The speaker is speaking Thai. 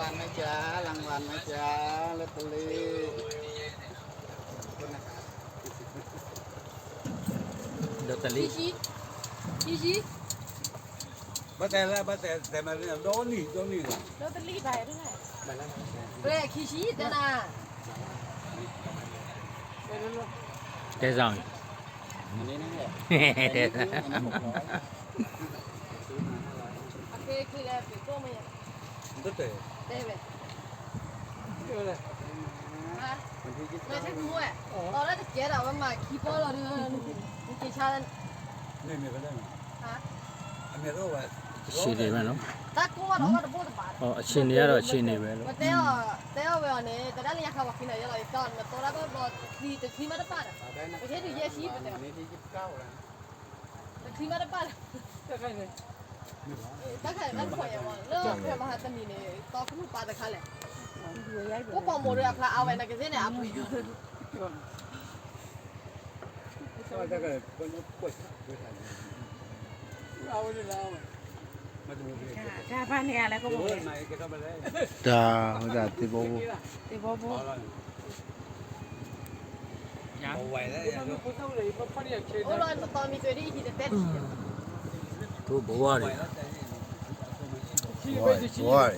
วัลนะจ๊ะรางวัลนะจ๊ะลอตเตอรี่ลอตเตอรี่ชี้บัตรแล้วบัตรแต่มาเนี่ยโดนนี่ ลอตเตอรี่ใบเท่าไหร่เรียกชี้แต่น่ะ တဲဆောင် อันนี้นั่นแหละ โอเคคือแล้วไปก็ไม่ บัตร ได้ไป เยอะเลย ฮะ มันที่ยี่สิบ ไม่ใช่กูอ่ะตอนแรกจะเจ๊ดอกมาคีบอลเราเนี่ยมันกี่ชาติ นี่มีก็ได้ ฮะ อันนี้ก็ว่า ရှိတယ်ပဲနော် ตากูว่าเราก็พูดบาด ဟောအချင်းတွေကတော့အချင်းတွေပဲလို့ มาเตะไปวันนี้แต่ด้านนี้เขาบอกกินอะไรเราตอนมาตัวแล้วก็ทีมาได้ป่ะ ได้นะ ไม่ใช่ดูเยี่ยชี้ไปแต่ อันนี้ที่29แล้ว ทีมาได้ป่ะ ก็ใช่เลย ถ้าใครนั่นข่อยอ่ะเลิกเพื่อมาหาตนีเนี่ยต่อขึ้นปลาตะคันแหละกูปองโมเดลพลาเอาไว้นะกันเส้นเนี่ยอ่ะพี่ ก็ถ้าเกิดคนป่วยเอาเลยเรามาดูดิ ค่าพันเนี่ยอะไรก็ โอ้ บอก ยไหนแกเข้ามาได้ ဒါဟိုဒါတေဘောဘော ตีบอบู เอาไว้แล้วอย่างนี้ โอ้ยตอนมีตัวที่ที่จะเต้น သူ့ဘဝတွေ ไว้แล้วแต่ ဝိုင်းဝိုင်း